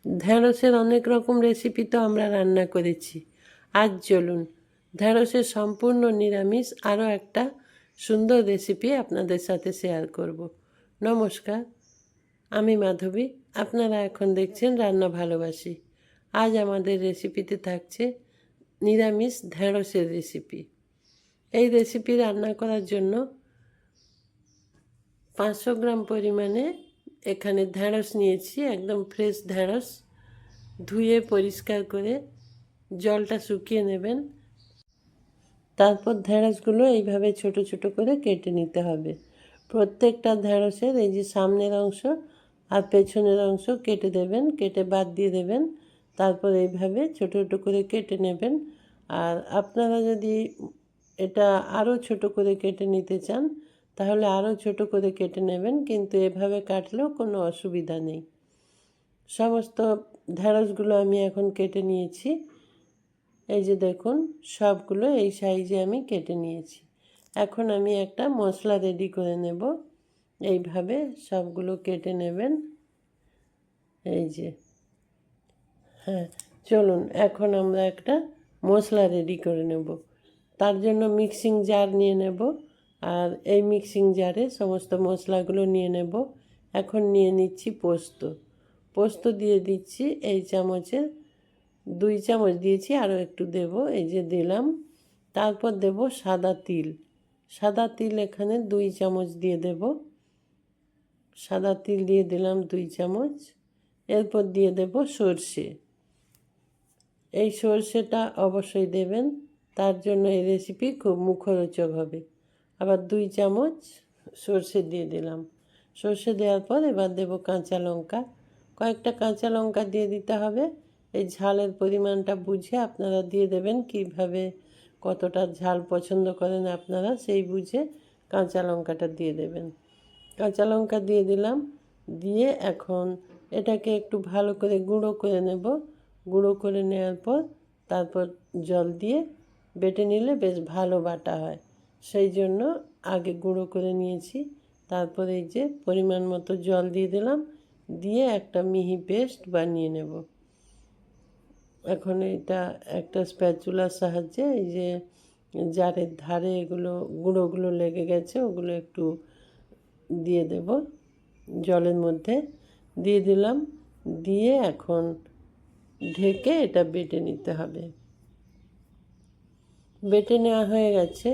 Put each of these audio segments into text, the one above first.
ঢ্যাঁড়সের অনেক রকম রেসিপি তো আমরা রান্না করেছি। আজ চলুন ঢ্যাঁড়সের সম্পূর্ণ নিরামিষ আরও একটা সুন্দর রেসিপি আপনাদের সাথে শেয়ার করব। নমস্কার, আমি মাধবী। আপনারা এখন দেখছেন রান্না ভালোবাসি। আজ আমাদের রেসিপিতে থাকছে নিরামিষ ঢ্যাঁড়সের রেসিপি। এই রেসিপি রান্না করার জন্য 500 গ্রাম পরিমাণে এখানে ঢ্যাঁড়স নিয়েছি, একদম ফ্রেশ ঢ্যাঁড়স। ধুয়ে পরিষ্কার করে জলটা শুকিয়ে নেবেন। তারপর ঢ্যাঁড়সগুলো এইভাবে ছোট ছোট করে কেটে নিতে হবে। প্রত্যেকটা ঢ্যাঁড়সের এই যে সামনের অংশ আর পেছনের অংশ কেটে দেবেন, কেটে বাদ দিয়ে দেবেন। তারপর এইভাবে ছোট ছোট করে কেটে নেবেন। আর আপনারা যদি এটা আরও ছোট করে কেটে নিতে চান তাহলে আরও ছোট করে কেটে নেবেন, কিন্তু এভাবে কাটলেও কোনো অসুবিধা নেই। সমস্ত ঢ্যাঁড়সগুলো আমি এখন কেটে নিয়েছি। এই যে দেখুন, সবগুলো এই সাইজে আমি কেটে নিয়েছি। এখন আমি একটা মশলা রেডি করে নেব। এইভাবে সবগুলো কেটে নেবেন। এই যে, হ্যাঁ, চলুন এখন আমরা একটা মশলা রেডি করে নেব। তার জন্য মিক্সিং জার নিয়ে নেব, আর এই মিক্সিং জারে সমস্ত মশলাগুলো নিয়ে নেব। এখন নিয়ে নিচ্ছি পোস্ত। পোস্ত দিয়ে দিচ্ছি এই চামচের 2 চামচ দিয়েছি, আরও একটু দেব, এই যে দিলাম। তারপর দেব সাদা তিল। সাদা তিল এখানে 2 চামচ দিয়ে দেব। সাদা তিল দিয়ে দিলাম 2 চামচ। এরপর দিয়ে দেব সর্ষে। এই সর্ষেটা অবশ্যই দেবেন, তার জন্য এই রেসিপি খুব মুখরোচক হবে। আবার 2 চামচ সর্ষে দিয়ে দিলাম। সর্ষে দেওয়ার পর এবার দেব কাঁচা লঙ্কা। কয়েকটা কাঁচা লঙ্কা দিয়ে দিতে হবে। এই ঝালের পরিমাণটা বুঝে আপনারা দিয়ে দেবেন। কীভাবে কতটা ঝাল পছন্দ করেন আপনারা সেই বুঝে কাঁচা লঙ্কাটা দিয়ে দেবেন। কাঁচা লঙ্কা দিয়ে দিলাম। দিয়ে এখন এটাকে একটু ভালো করে গুঁড়ো করে নেব। গুঁড়ো করে নেওয়ার পর তারপর জল দিয়ে বেটে নিলে বেশ ভালো বাটা হয়, সেই জন্য আগে গুঁড়ো করে নিয়েছি। তারপর এই যে পরিমাণ মতো জল দিয়ে দিলাম, দিয়ে একটা মিহি পেস্ট বানিয়ে নেব। এখন এটা একটা স্প্যাচুলার সাহায্যে এই যে জারের ধারে এগুলো গুঁড়োগুলো লেগে গেছে, ওগুলো একটু দিয়ে দেব। জলের মধ্যে দিয়ে দিলাম। দিয়ে এখন ঢেকে এটা বেটে নিতে হবে। বেটে নেওয়া হয়ে গেছে।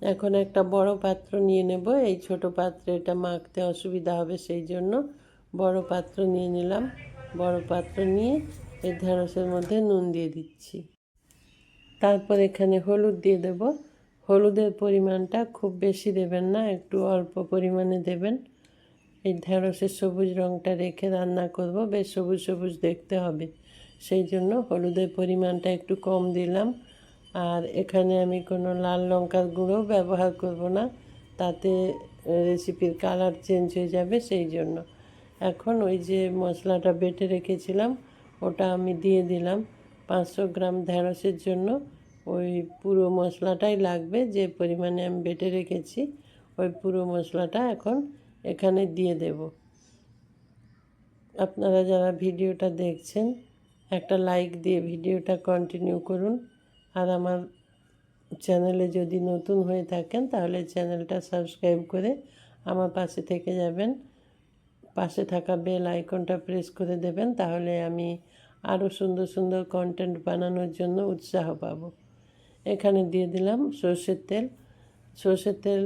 এখন একটা বড় পাত্র নিয়ে নেব। এই ছোট পাত্রে এটা মাখতে অসুবিধা হবে, সেই জন্য বড় পাত্র নিয়ে নিলাম। বড় পাত্র নিয়ে এই ঢ্যাঁড়সের মধ্যে নুন দিয়ে দিচ্ছি। তারপর এখানে হলুদ দিয়ে দেব। হলুদের পরিমাণটা খুব বেশি দেবেন না, একটু অল্প পরিমাণে দেবেন। এই ঢ্যাঁড়সের সবুজ রঙটা রেখে রান্না করব, বেশ সবুজ সবুজ দেখতে হবে, সেই জন্য হলুদের পরিমাণটা একটু কম দিলাম। আর এখানে আমি কোনো লাল লঙ্কার গুঁড়ো ব্যবহার করব না, তাতে রেসিপির কালার চেঞ্জ হয়ে যাবে, সেই জন্য। এখন ওই যে মশলাটা বেটে রেখেছিলাম ওটা আমি দিয়ে দিলাম। 500 গ্রাম ঢ্যাঁড়সের জন্য ওই পুরো মশলাটাই লাগবে, যে পরিমাণে আমি বেটে রেখেছি ওই পুরো মশলাটা এখন এখানে দিয়ে দেব। আপনারা যারা ভিডিওটা দেখছেন একটা লাইক দিয়ে ভিডিওটা কন্টিনিউ করুন। আর আমার চ্যানেলে যদি নতুন হয়ে থাকেন তাহলে চ্যানেলটা সাবস্ক্রাইব করে আমার পাশে থেকে যাবেন। পাশে থাকা বেল আইকনটা প্রেস করে দেবেন, তাহলে আমি আরও সুন্দর সুন্দর কন্টেন্ট বানানোর জন্য উৎসাহ পাব। এখানে দিয়ে দিলাম সর্ষের তেল। সর্ষের তেল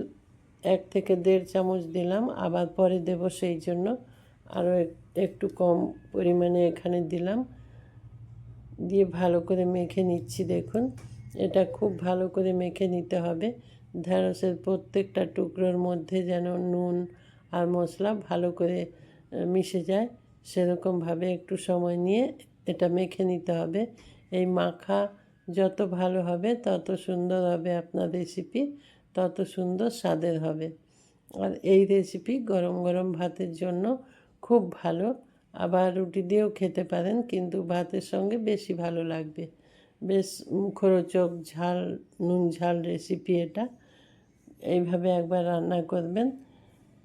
1 থেকে 1.5 চামচ দিলাম, আবার পরে দেব, সেই জন্য আরও একটু কম পরিমাণে এখানে দিলাম। দিয়ে ভালো করে মেখে নিচ্ছি। দেখুন, এটা খুব ভালো করে মেখে নিতে হবে। ঢ্যাঁড়সের প্রত্যেকটা টুকরোর মধ্যে যেন নুন আর মশলা ভালো করে মিশে যায়, সেরকমভাবে একটু সময় নিয়ে এটা মেখে নিতে হবে। এই মাখা যত ভালো হবে তত সুন্দর হবে আপনার রেসিপি, তত সুন্দর স্বাদের হবে। আর এই রেসিপি গরম গরম ভাতের জন্য খুব ভালো। আবার রুটি দিয়েও খেতে পারেন, কিন্তু ভাতের সঙ্গে বেশি ভালো লাগবে। বেশ মুখরোচক ঝাল, নুন ঝাল রেসিপি এটা। এইভাবে একবার রান্না করবেন।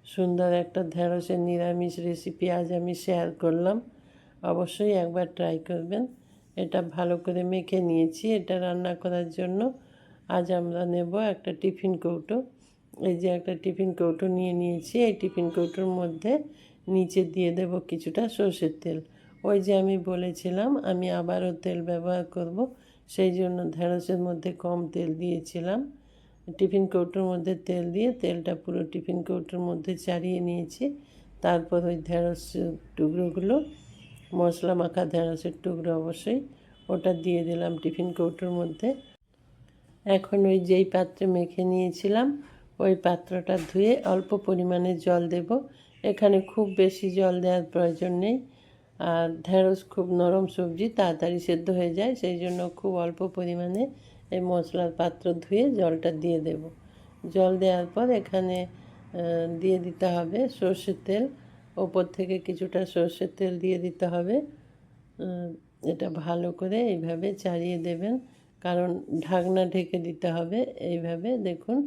সুন্দর একটা ঢ্যাঁড়সের নিরামিষ রেসিপি আজ আমি শেয়ার করলাম। অবশ্যই একবার ট্রাই করবেন। এটা ভালো করে মেখে নিয়েছি। এটা রান্না করার জন্য আজ আমরা নেব একটা টিফিন কৌটো। এই যে একটা টিফিন কৌটো নিয়ে নিয়েছি। এই টিফিন কৌটোর মধ্যে নিচে দিয়ে দেব কিছুটা সরষের তেল। ওই যে আমি বলেছিলাম আমি আবারও তেল ব্যবহার করব, সেই জন্য ঢ্যাঁড়সের মধ্যে কম তেল দিয়েছিলাম। টিফিন কৌটোর মধ্যে তেল দিয়ে তেলটা পুরো টিফিন কৌটোর মধ্যে চাড়িয়ে নিয়েছি। তারপর ওই ঢ্যাঁড়সের টুকরোগুলো, মশলা মাখা ঢ্যাঁড়সের টুকরো অবশ্যই, ওটা দিয়ে দিলাম টিফিন কৌটোর মধ্যে। এখন ওই যেই পাত্রে মেখে নিয়েছিলাম ওই পাত্রটা ধুয়ে অল্প পরিমাণে জল দেব। এখানে খুব বেশি জল দেওয়ার প্রয়োজন নেই, আর ঢ্যাঁড়স খুব নরম সবজি, তাড়াতাড়ি সেদ্ধ হয়ে যায়, সেই জন্য খুব অল্প পরিমাণে এই মশলার পাত্র ধুয়ে জলটা দিয়ে দেব। জল দেওয়ার পর এখানে দিয়ে দিতে হবে সর্ষের তেল। ওপর থেকে কিছুটা সর্ষের তেল দিয়ে দিতে হবে। এটা ভালো করে এইভাবে চাড়িয়ে দেবেন, কারণ ঢাকনা ঢেকে দিতে হবে। এইভাবে দেখুন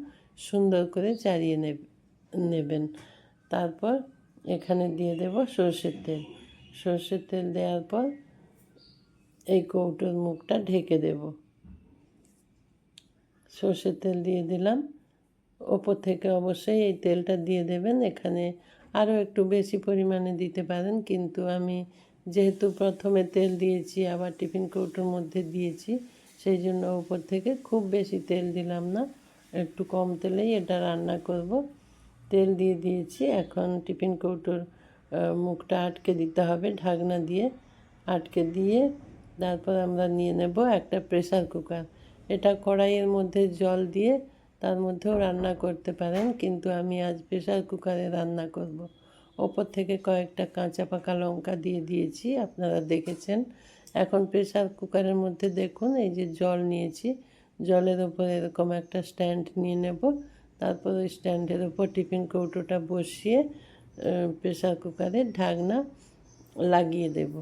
সুন্দর করে চাড়িয়ে নেবেন। তারপর এখানে দিয়ে দেব সর্ষের তেল। সর্ষের তেল দেওয়ার পর এই কৌটোর মুখটা ঢেকে দেব। সর্ষের তেল দিয়ে দিলাম। ওপর থেকে অবশ্যই এই তেলটা দিয়ে দেবেন। এখানে আরও একটু বেশি পরিমাণে দিতে পারেন, কিন্তু আমি যেহেতু প্রথমে তেল দিয়েছি আবার টিফিন কৌটোর মধ্যে দিয়েছি, সেই জন্য ওপর থেকে খুব বেশি তেল দিলাম না, একটু কম তেলেই এটা রান্না করব। তেল দিয়ে দিয়েছি। এখন টিফিন কৌটোর মুখটা আটকে দিতে হবে ঢাকনা দিয়ে। আটকে দিয়ে তারপর আমরা নিয়ে নেব একটা প্রেসার কুকার। এটা কড়াইয়ের মধ্যে জল দিয়ে তার মধ্যেও রান্না করতে পারেন, কিন্তু আমি আজ প্রেসার কুকারে রান্না করব। ওপর থেকে কয়েকটা কাঁচা পাকা লঙ্কা দিয়ে দিয়েছি, আপনারা দেখেছেন। এখন প্রেসার কুকারের মধ্যে দেখুন এই যে জল নিয়েছি, জলের ওপর এরকম একটা স্ট্যান্ড নিয়ে নেব। তারপর ওই স্ট্যান্ডের ওপর টিফিন কৌটোটা বসিয়ে প্রেসার কুকারের ঢাকনা লাগিয়ে দেব।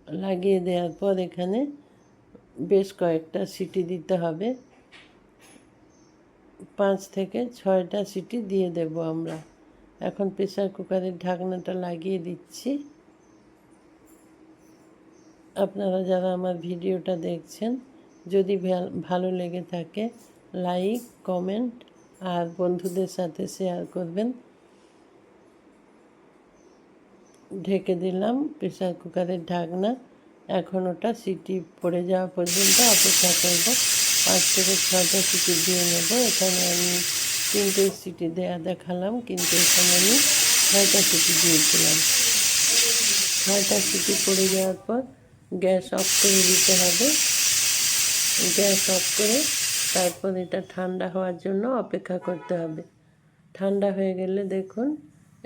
লাগিয়ে দেওয়ার পর এখানে বেশ কয়েকটা সিটি দিতে হবে। 5 থেকে 6টা সিটি দিয়ে দেব আমরা। এখন প্রেসার কুকারের ঢাকনাটা লাগিয়ে দিচ্ছি। আপনারা যারা আমার ভিডিওটা দেখছেন, যদি ভালো লেগে থাকে লাইক, কমেন্ট আর বন্ধুদের সাথে শেয়ার করবেন। ঢেকে দিলাম প্রেসার কুকারের ঢাকনা। এখন ওটা সিটি পড়ে যাওয়া পর্যন্ত অপেক্ষা করব। 5 থেকে 6টা সিটি দিয়ে নেব। এখানে আমি 3টে সিটি দেখালাম, কিন্তু এখানে আমি 6টা সিটি দিয়েছিলাম। 6টা সিটি পড়ে যাওয়ার পর গ্যাস অফ করে দিতে হবে। গ্যাস অফ করে তারপর এটা ঠান্ডা হওয়ার জন্য অপেক্ষা করতে হবে। ঠান্ডা হয়ে গেলে দেখুন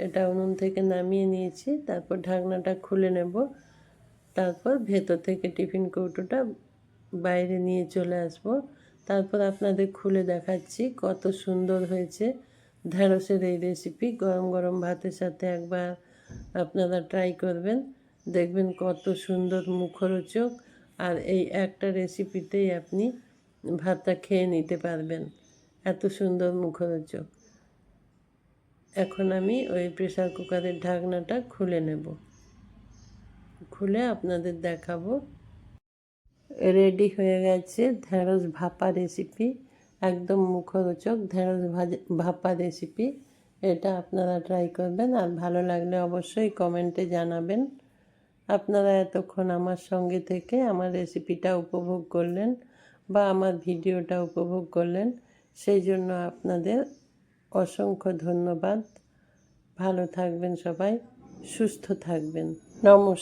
এটা উনুন থেকে নামিয়ে নিয়েছি। তারপর ঢাকনাটা খুলে নেব। তারপর ভেতর থেকে টিফিন কৌটোটা বাইরে নিয়ে চলে আসব। তারপর আপনাদের খুলে দেখাচ্ছি কত সুন্দর হয়েছে ঢ্যাঁড়সের এই রেসিপি। গরম গরম ভাতের সাথে একবার আপনারা ট্রাই করবেন, দেখবেন কত সুন্দর মুখরোচক। আর এই একটা রেসিপিতেই আপনি ভাতটা খেয়ে নিতে পারবেন, এত সুন্দর মুখরোচক। এখন আমি ওই প্রেসার কুকারের ঢাকনাটা খুলে নেব। খুলে আপনাদের দেখাবো। রেডি হয়ে গেছে ঢ্যাঁড়স ভাপা রেসিপি, একদম মুখরোচক ঢ্যাঁড়স ভাপা রেসিপি। এটা আপনারা ট্রাই করবেন, আর ভালো লাগলে অবশ্যই কমেন্টে জানাবেন। আপনারা এতক্ষণ আমার সঙ্গে থেকে আমার রেসিপিটা উপভোগ করলেন বা আমার ভিডিওটা উপভোগ করলেন, সেই জন্য আপনাদের অসংখ্য ধন্যবাদ। ভালো থাকবেন সবাই, সুস্থ থাকবেন। নমস্কার।